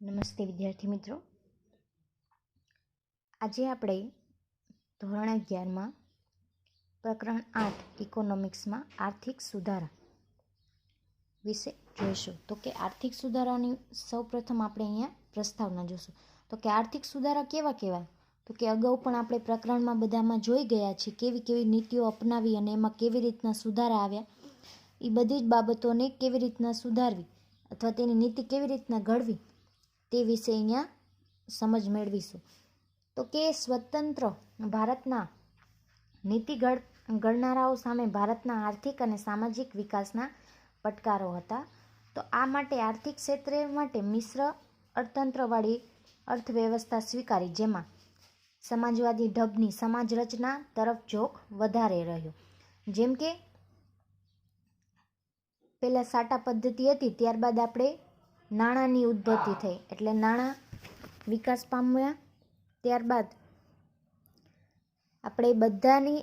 નમસ્તે વિદ્યાર્થી મિત્રો, આજે આપણે ધોરણ 11માં પ્રકરણ 8 ઇકોનોમિક્સમાં આર્થિક સુધારા વિશે જોઈશું. તો કે આર્થિક સુધારાની સૌપ્રથમ આપણે અહીંયા પ્રસ્તાવના જોઈશું. તો કે આર્થિક સુધારા કેવા કહેવાય? તો કે અગાઉ પણ આપણે પ્રકરણમાં બધામાં જોઈ ગયા છીએ કેવી કેવી નીતિઓ અપનાવી અને એમાં કેવી રીતના સુધારા આવ્યા. એ બધી જ બાબતોને કેવી રીતના સુધારવી અથવા તેની નીતિ કેવી રીતના ઘડવી તે વિશે અહીંયા સમજ મેળવીશું. તો કે સ્વતંત્ર ભારતના નીતિ ઘડનારાઓ સામે ભારતના આર્થિક અને સામાજિક વિકાસના પડકારો હતા. તો આ માટે આર્થિક ક્ષેત્રે માટે મિશ્ર અર્થતંત્રવાળી અર્થવ્યવસ્થા સ્વીકારી, જેમાં સમાજવાદી ઢબની સમાજ રચના તરફ ઝોક વધારે રહ્યો. જેમ કે પહેલાં સાટા પદ્ધતિ હતી, ત્યારબાદ આપણે નાણાંની ઉદ્ભવતી થઈ, એટલે નાણાં વિકાસ પામ્યા. ત્યારબાદ આપણે બધાની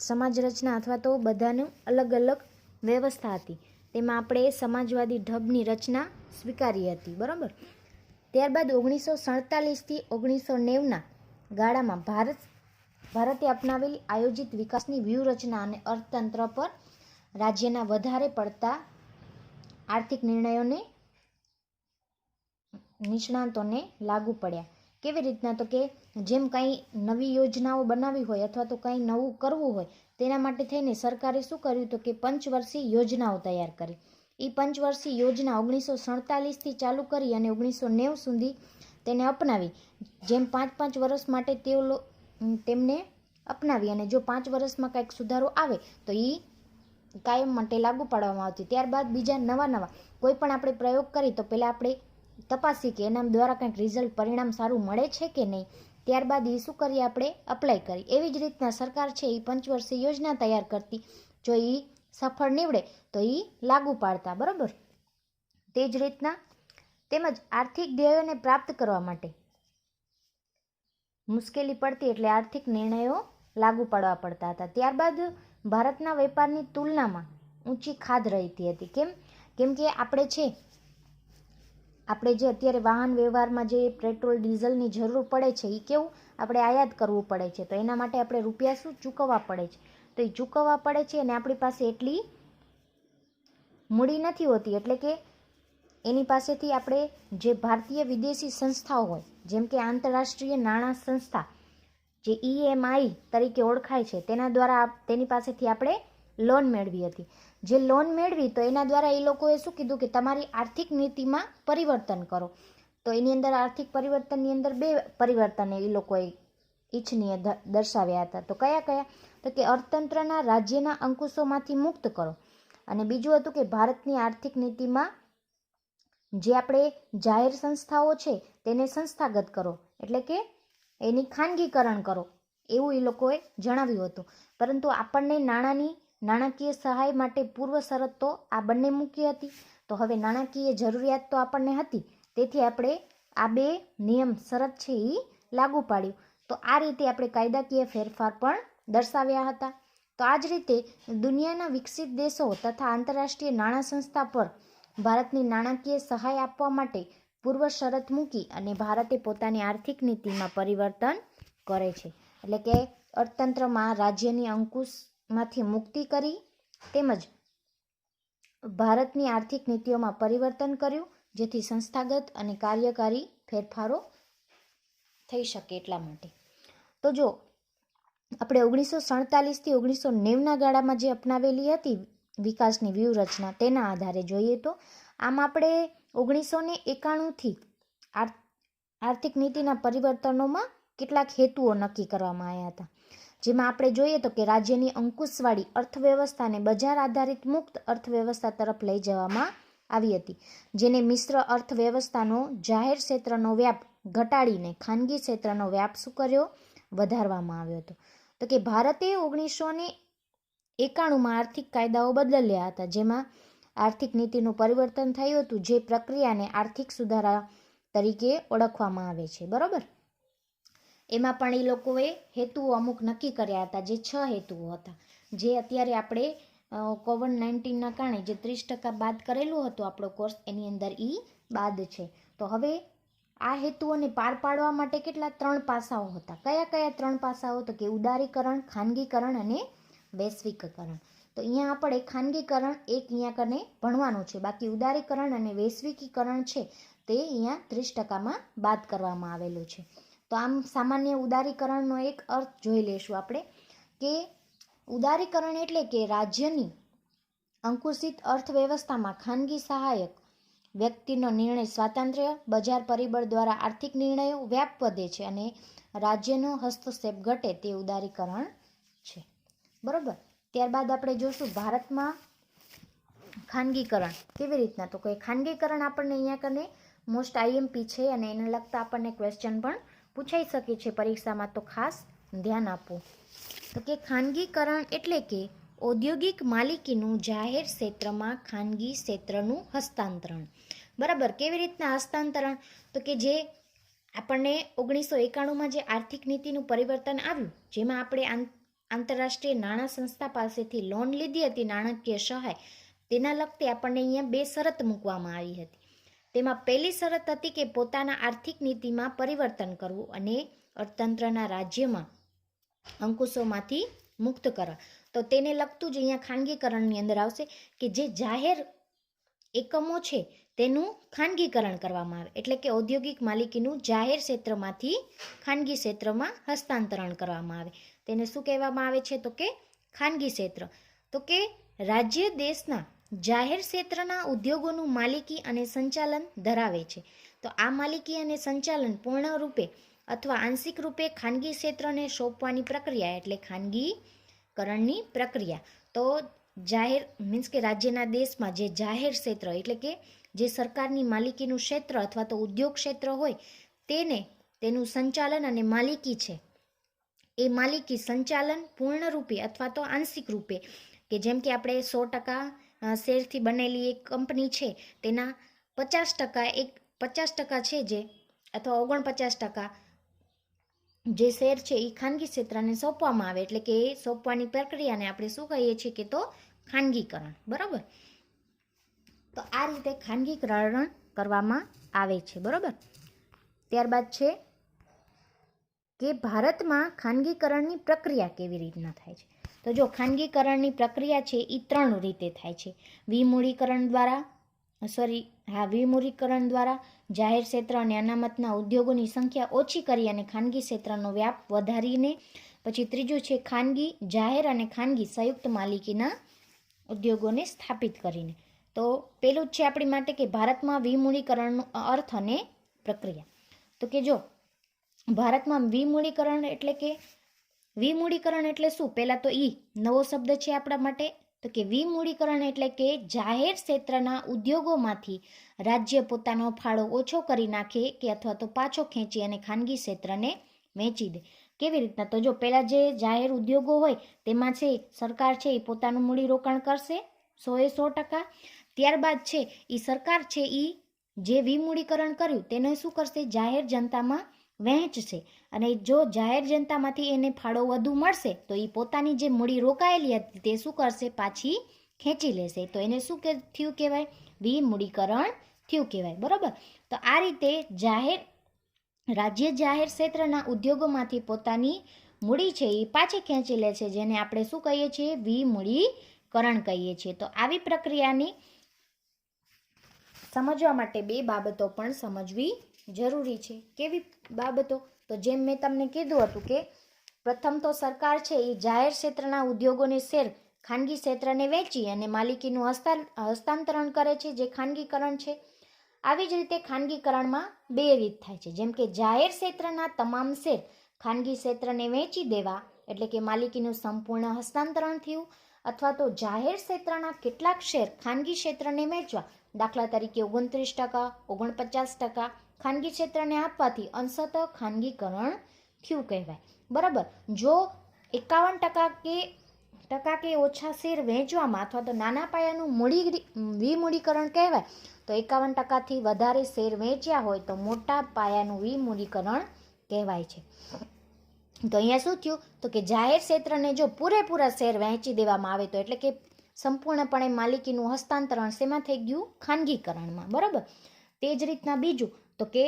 સમાજ રચના અથવા તો બધાનું અલગ અલગ વ્યવસ્થા હતી, તેમાં આપણે સમાજવાદી ઢબની રચના સ્વીકારી હતી. બરાબર. ત્યારબાદ 1947થી 1990ના ગાળામાં ભારતે અપનાવેલી આયોજિત વિકાસની વ્યૂહરચના અને અર્થતંત્ર પર રાજ્યના વધારે પડતા આર્થિક નિર્ણયોને નિષ્ણાતોને લાગુ પડ્યા. કેવી રીતના? તો કે જેમ કંઈ નવી યોજનાઓ બનાવી હોય અથવા તો કંઈ નવું કરવું હોય તેના માટે થઈને સરકારે શું કર્યું? તો કે પંચવર્ષીય યોજનાઓ તૈયાર કરી. એ પંચવર્ષીય યોજના 1947થી ચાલુ કરી અને 1990 સુધી તેને અપનાવી. જેમ 5-5 વર્ષ માટે તેમને અપનાવી અને જો 5 વર્ષમાં કંઈક સુધારો આવે તો એ કાયમ માટે લાગુ પાડવામાં આવતી. ત્યારબાદ બીજા નવા કોઈ પણ આપણે પ્રયોગ કરી તો પહેલાં આપણે તપાસી કે એના દ્વારા કંઈક રિઝલ્ટ પરિણામ સારું મળે છે કે નહીં. ત્યારબાદ એ શું કરીએ? આપણે અપ્લાય કરી. એવી જ રીતના સરકાર છે એ પંચવર્ષીય યોજના તૈયાર કરતી. જો એ સફળ નીવડે તો એ લાગુ પાડતા. બરાબર. તે જ રીતના તેમજ આર્થિક ધ્યેયોને પ્રાપ્ત કરવા માટે મુશ્કેલી પડતી, એટલે આર્થિક નિર્ણયો લાગુ પાડવા પડતા હતા. ત્યારબાદ ભારતના વેપારની તુલનામાં ઊંચી ખાધ રહેતી હતી. કેમ કે આપણે જે અત્યારે વાહન વ્યવહારમાં જે પેટ્રોલ ડીઝલની જરૂર પડે છે એ કેવું આપણે આયાત કરવું પડે છે. તો એના માટે આપણે રૂપિયા શું ચૂકવવા પડે છે? તો એ ચૂકવવા પડે છે અને આપણી પાસે એટલી મૂડી નથી હોતી. એટલે કે એની પાસેથી આપણે જે ભારતીય વિદેશી સંસ્થાઓ હોય, જેમ કે આંતરરાષ્ટ્રીય નાણાં સંસ્થા જે EMI તરીકે ઓળખાય છે, તેના દ્વારા તેની પાસેથી આપણે લોન મેળવી હતી. જે લોન મેળવી તો એના દ્વારા એ લોકોએ શું કીધું કે તમારી આર્થિક નીતિમાં પરિવર્તન કરો. તો એની અંદર આર્થિક પરિવર્તનની અંદર 2 પરિવર્તન એ લોકોએ ઈચ્છનીય દર્શાવ્યા હતા. તો કયા? તો કે અર્થતંત્રના રાજ્યના અંકુશોમાંથી મુક્ત કરો, અને બીજું હતું કે ભારતની આર્થિક નીતિમાં જે આપણે જાહેર સંસ્થાઓ છે તેને સંસ્થાગત કરો, એટલે કે એની ખાનગીકરણ કરો, એવું એ લોકોએ જણાવ્યું હતું. પરંતુ આપણને નાણાકીય સહાય માટે પૂર્વ શરત તો આ બંને મૂકી હતી. તો હવે નાણાકીય જરૂરિયાત તો આપણને હતી, તેથી આપણે આ 2 નિયમ શરત છે એ લાગુ પાડ્યું. તો આ રીતે આપણે કાયદાકીય ફેરફાર પણ દર્શાવ્યા હતા. તો આ જ રીતે દુનિયાના વિકસિત દેશો તથા આંતરરાષ્ટ્રીય નાણાં સંસ્થા પર ભારતની નાણાકીય સહાય આપવા માટે પૂર્વ શરત મૂકી અને ભારતે પોતાની આર્થિક નીતિમાં પરિવર્તન કરે છે. એટલે કે અર્થતંત્રમાં રાજ્યની અંકુશમાંથી મુક્તિ કરી તેમજ ભારતની આર્થિક નીતિઓમાં પરિવર્તન કર્યું, જેથી સંસ્થાગત અને કાર્યકારી ફેરફારો થઈ શકે એટલા માટે. તો જો આપણે 1947થી 1990ના ગાળામાં જે અપનાવેલી હતી વિકાસની વ્યૂહરચના, તેના આધારે જોઈએ તો આમ આપણે 1991થી આર્થિક નીતિના પરિવર્તનોમાં કેટલાક હેતુઓ નક્કી કરવામાં આવ્યા હતા. જેમાં આપણે જોઈએ તો કે રાજ્યની અંકુશવાળી અર્થવ્યવસ્થાને બજાર આધારિત મુક્ત અર્થવ્યવસ્થા તરફ લઈ જવામાં આવી હતી, જેને મિશ્ર અર્થવ્યવસ્થાનો જાહેર ક્ષેત્રનો વ્યાપ ઘટાડીને ખાનગી ક્ષેત્રનો વ્યાપ શું કર્યો? વધારવામાં આવ્યો હતો. તો કે ભારતે 1991માં આર્થિક કાયદાઓ બદલ્યા હતા, જેમાં આર્થિક નીતિનું પરિવર્તન થયું હતું, જે પ્રક્રિયાને આર્થિક સુધારા તરીકે ઓળખવામાં આવે છે. બરાબર. એમાં પણ એ લોકોએ હેતુઓ અમુક નક્કી કર્યા હતા, જે 6 હેતુઓ હતા, જે અત્યારે આપણે COVID-19ના કારણે જે 30% બાદ કરેલું હતું આપણો કોર્સ, એની અંદર બાદ છે. તો હવે આ હેતુઓને પાર પાડવા માટે કેટલા 3 પાસાઓ હતા. કયા કયા 3 પાસાઓ? તો કે ઉદારીકરણ, ખાનગીકરણ અને વૈશ્વિકકરણ. તો અહીંયા આપણે ખાનગીકરણ એક અહીંયા કને ભણવાનું છે, બાકી ઉદારીકરણ અને વૈશ્વિકીકરણ છે તે અહીંયા 30%માં બાદ કરવામાં આવેલું છે. તો આમ સામાન્ય ઉદારીકરણનો એક અર્થ જોઈ લઈશું આપણે કે ઉદારીકરણ એટલે કે રાજ્યની અંકુશિત અર્થવ્યવસ્થામાં ખાનગી સહાયક વ્યક્તિનો નિર્ણય સ્વાતંત્ર્ય, બજાર પરિબળ દ્વારા આર્થિક નિર્ણયો વ્યાપ વધે છે અને રાજ્યનો હસ્તક્ષેપ ઘટે તે ઉદારીકરણ છે. બરોબર. ત્યારબાદ આપણે જોશું ભારતમાં ખાનગીકરણ કેવી રીતના. તો કે ખાનગીકરણ આપણને અહીંયા કને મોસ્ટ આઈએમપી છે અને એને લગતા આપણને ક્વેશ્ચન પણ પૂછાઈ શકે છે પરીક્ષામાં, તો ખાસ ધ્યાન આપવું. તો કે ખાનગીકરણ એટલે કે ઔદ્યોગિક માલિકીનું જાહેર ક્ષેત્રમાં ખાનગી ક્ષેત્રનું હસ્તાંતરણ. બરાબર. કેવી રીતના હસ્તાંતરણ? તો કે જે આપણને 1991માં જે આર્થિક નીતિનું પરિવર્તન આવ્યું, જેમાં આપણે આંતરરાષ્ટ્રીય નાણાં સંસ્થા પાસેથી લોન લીધી હતી નાણાકીય સહાય, તેના લગતી આપણને અહીંયા 2 શરત મૂકવામાં આવી હતી. તેમાં પહેલી શરત હતી કે પોતાના આર્થિક નીતિમાં પરિવર્તન કરવું અને અર્થતંત્રના રાજ્યમાં અંકુશોમાંથી મુક્ત કરવા. તો તેને લગતું જ અહીંયા ખાનગીકરણની અંદર આવશે કે જે જાહેર એકમો છે તેનું ખાનગીકરણ કરવામાં આવે, એટલે કે ઔદ્યોગિક માલિકીનું જાહેર ક્ષેત્રમાંથી ખાનગી ક્ષેત્રમાં હસ્તાંતરણ કરવામાં આવે. તેને શું કહેવામાં આવે છે? તો કે ખાનગી ક્ષેત્ર. તો કે રાજ્ય દેશના જાહેર ક્ષેત્રના ઉદ્યોગોનું માલિકી અને સંચાલન ધરાવે છે. તો આ માલિકી અને સંચાલન પૂર્ણ રૂપે અથવા આંશિક રૂપે ખાનગી ક્ષેત્રને સોંપવાની પ્રક્રિયા એટલે ખાનગીકરણની પ્રક્રિયા. તો જાહેર મીન્સ કે રાજ્યના દેશમાં જે જાહેર ક્ષેત્ર એટલે કે જે સરકારની માલિકીનું ક્ષેત્ર અથવા તો ઉદ્યોગ ક્ષેત્ર હોય તેને તેનું સંચાલન અને માલિકી છે એ માલિકી સંચાલન પૂર્ણ રૂપે અથવા તો આંશિક રૂપે, કે જેમ કે આપણે 100% શેરથી બનેલી એક કંપની છે તેના 50% છે જે અથવા 49% જે શેર છે એ ખાનગી ક્ષેત્રને સોંપવામાં આવે, એટલે કે એ સોંપવાની પ્રક્રિયાને આપણે શું કહીએ છીએ કે તો ખાનગીકરણ. બરાબર. તો આ રીતે ખાનગીકરણ કરવામાં આવે છે. બરાબર. ત્યારબાદ છે કે ભારતમાં ખાનગીકરણની પ્રક્રિયા કેવી રીતના થાય છે. તો જો ખાનગીકરણની પ્રક્રિયા છે એ 3 રીતે થાય છે. વિમૂડીકરણ દ્વારા જાહેર ક્ષેત્ર અને અનામતના ઉદ્યોગોની સંખ્યા ઓછી કરી અને ખાનગી ક્ષેત્રનો વ્યાપ વધારીને. પછી ત્રીજું છે ખાનગી, જાહેર અને ખાનગી સંયુક્ત માલિકીના ઉદ્યોગોને સ્થાપિત કરીને. તો પેલું જ છે આપણી માટે કે ભારતમાં વિમૂડીકરણનો અર્થ અને પ્રક્રિયા. તો કે જો ભારતમાં વિમૂડીકરણ એટલે શું? પહેલાં તો નવો શબ્દ છે આપણા માટે. તો કે વિમૂડીકરણ એટલે કે જાહેર ક્ષેત્રના ઉદ્યોગોમાંથી રાજ્ય પોતાનો ફાળો ઓછો કરી નાખે કે અથવા તો પાછો ખેંચી અને ખાનગી ક્ષેત્રને વેચી દે. કેવી રીતના? તો જો પહેલાં જે જાહેર ઉદ્યોગો હોય તેમાં છે સરકાર છે એ પોતાનું મૂડીરોકાણ કરશે 100%. ત્યારબાદ છે એ સરકાર છે એ જે વિમૂડીકરણ કર્યું તેને શું કરશે? જાહેર જનતામાં વહેંચશે અને જો જાહેર જનતામાંથી એને ફાળો વધુ મળશે તો એ પોતાની જે મૂડી રોકાયેલી હતી તે શું કરશે? પાછી ખેંચી લેશે. તો એને શું થયું કહેવાય? વિમૂડીકરણ થયું કહેવાય. બરાબર. તો આ રીતે રાજ્ય જાહેર ક્ષેત્રના ઉદ્યોગોમાંથી પોતાની મૂડી છે એ પાછી ખેંચી લે છે, જેને આપણે શું કહીએ છીએ? વિમૂડીકરણ કહીએ છીએ. તો આવી પ્રક્રિયાની સમજવા માટે 2 બાબતો પણ સમજવી જરૂરી છે. કેવી બાબતો? તો જેમ મેં તમને કીધું હતું કે પ્રથમ તો સરકાર છે એ જાહેર ક્ષેત્રના ઉદ્યોગોને શેર ખાનગી ક્ષેત્રને વેચી અને માલિકીનું હસ્તાંતરણ કરે છે, જે ખાનગીકરણ છે. આવી જ રીતે ખાનગીકરણમાં 2 રીત થાય છે. જેમ કે જાહેર ક્ષેત્રના તમામ શેર ખાનગી ક્ષેત્રને વેચી દેવા એટલે કે માલિકીનું સંપૂર્ણ હસ્તાંતરણ થયું, અથવા તો જાહેર ક્ષેત્રના કેટલાક શેર ખાનગી ક્ષેત્રને વેચવા, દાખલા તરીકે 29%, 49% ખાનગી ક્ષેત્રને આપવાથી અંશતઃ ખાનગીકરણ થયું કહેવાય. બરાબર. જો 51% કે ઓછા શેર વેચવામાં અથવા તો નાના પાયાનું વિમૂડીકરણ કહેવાય, તો 51%થી વધારે શેર વેચ્યા હોય તો મોટા પાયાનું વિમૂડીકરણ કહેવાય છે. તો અહીંયા શું થયું? તો કે જાહેર ક્ષેત્રને જો પૂરેપૂરા શેર વહેંચી દેવામાં આવે તો એટલે કે સંપૂર્ણપણે માલિકીનું હસ્તાંતરણ શેમાં થઈ ગયું? ખાનગીકરણમાં. બરાબર. તે જ રીતના બીજું તો કે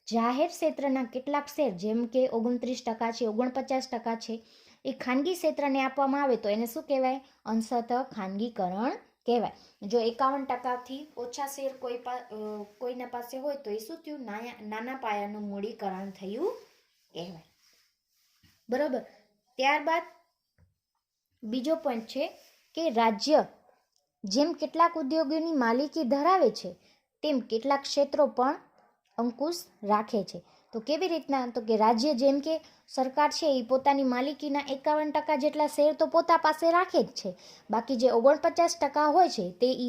જાહેર ક્ષેત્રના કેટલાક શેર જેમ કે 29% છે, 49% છે, એ ખાનગી ક્ષેત્રને આપવામાં આવે તો એને શું કહેવાય? અંશતઃ ખાનગીકરણ કહેવાય. જો 51%થી ઓછા શેર કોઈના પાસે હોય તો એ શું થયું? નાના પાયાનું મૂડીકરણ થયું કહેવાય. બરોબર. ત્યારબાદ બીજો પોઈન્ટ છે કે રાજ્ય જેમ કેટલાક ઉદ્યોગોની માલિકી ધરાવે છે તેમ કેટલાક ક્ષેત્રો પણ અંકુશ રાખે છે. તો કેવી રીતના? તો કે રાજ્ય જેમ કે સરકાર છે એ પોતાની માલિકીના 51% જેટલા શેર તો પોતા પાસે રાખે જ છે, બાકી જે 49% હોય છે તે એ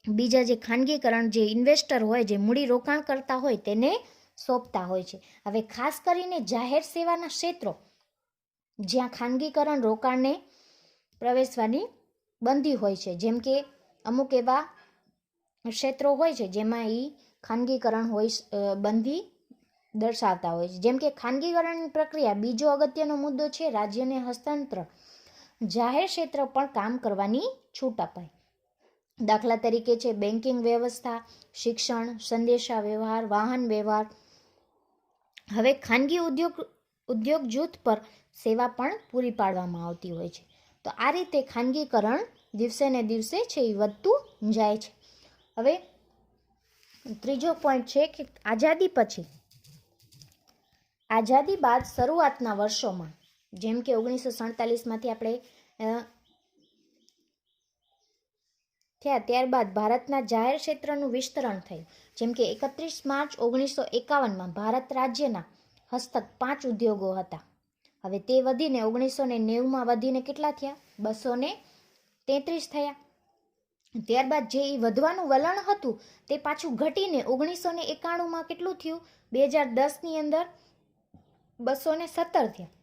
બીજા જે ખાનગીકરણ, જે ઇન્વેસ્ટર હોય, જે મૂડી રોકાણ કરતા હોય તેને સોંપતા હોય છે. હવે ખાસ કરીને જાહેર સેવાના ક્ષેત્રો જ્યાં ખાનગીકરણ રોકાણને પ્રવેશવાની બંધી હોય છે, જેમ કે અમુક એવા ક્ષેત્રો હોય છે જેમાં એ ખાનગીકરણ હોય બંધી દર્શાવતા હોય છે. જેમ કે ખાનગીકરણની પ્રક્રિયા બીજો અગત્યનો મુદ્દો છે રાજ્યને હસ્તાંતર. જાહેર ક્ષેત્ર પણ કામ કરવાની છૂટ અપાય. દાખલા તરીકે છે બેન્કિંગ વ્યવસ્થા, શિક્ષણ, સંદેશા વ્યવહાર, વાહન વ્યવહાર. હવે ખાનગી ઉદ્યોગ જૂથ પર સેવા પણ પૂરી પાડવામાં આવતી હોય છે. તો આ રીતે ખાનગીકરણ દિવસે ને દિવસે છે એ વધતું જાય છે. હવે ત્રીજો પોઈન્ટ છે કે આઝાદી બાદ શરૂઆતના વર્ષોમાં જેમ કે 1947માંથી આપણે થયા ત્યારબાદ ભારતના જાહેર ક્ષેત્રનું વિસ્તરણ થયું. જેમ કે 31 માર્ચ 1951માં ભારત રાજ્યના હસ્તક 5 ઉદ્યોગો હતા. હવે તે વધીને 1990માં વધીને કેટલા થયા? 233 થયા. ત્યારબાદ જે વધવાનું વલણ હતું તે પાછું ઘટીને 1991માં કેટલું થયું? 2010ની અંદર 217 થયા.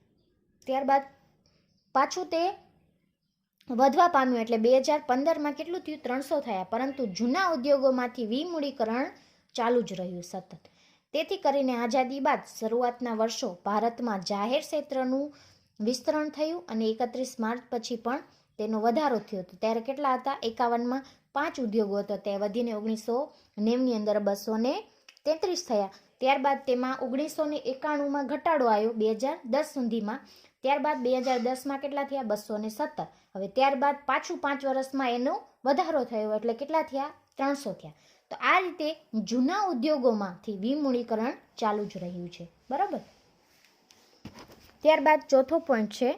ત્યારબાદ પાછું તે વધવા પામ્યું એટલે 2015માં કેટલું થયું? 300 થયા. પરંતુ જૂના ઉદ્યોગોમાંથી વિમૂડીકરણ ચાલુ જ રહ્યું સતત. તેથી કરીને આઝાદી બાદ શરૂઆતના વર્ષો ભારતમાં જાહેર ક્ષેત્રનું વિસ્તરણ થયું અને 31 માર્ચ પછી પણ તેનો વધારો થયો હતો. ત્યારે કેટલા હતા? 51માં 5 ઉદ્યોગો હતો, તે વધીને 1990ની અંદર 233 થયા. ત્યારબાદ તેમાં 1991માં ઘટાડો આવ્યો 2010 સુધીમાં. ત્યારબાદ 2010માં કેટલા થયા? 217. હવે ત્યારબાદ પાછું 5 વર્ષમાં એનો વધારો થયો એટલે કેટલા થયા? 300 થયા. તો આ રીતે જૂના ઉદ્યોગોમાંથી વિમૂડીકરણ ચાલુ જ રહ્યું છે. બરાબર. ત્યારબાદ ચોથો પોઈન્ટ છે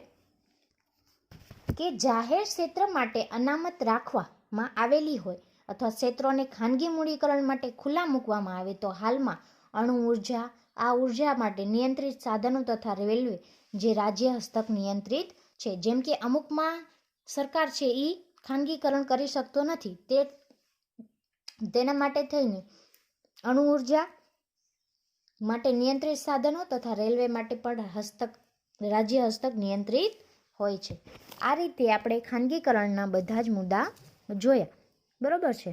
કે જાહેર ક્ષેત્ર માટે અનામત રાખવામાં આવેલી હોય અથવા ક્ષેત્રોને ખાનગી મૂડીકરણ માટે ખુલ્લા મૂકવામાં આવે તો હાલમાં અણુ ઉર્જા, આ ઉર્જા માટે નિયંત્રિત સાધનો તથા રેલવે જે રાજ્ય હસ્તક નિયંત્રિત છે. જેમ કે અમુકમાં સરકાર છે એ ખાનગીકરણ કરી શકતો નથી, તેના માટે થઈને અણુ ઉર્જા માટે નિયંત્રિત સાધનો તથા રેલવે માટે પણ રાજ્ય હસ્તક નિયંત્રિત હોય છે. આ રીતે આપણે ખાનગીકરણના બધા જ મુદ્દા જોયા. બરોબર છે.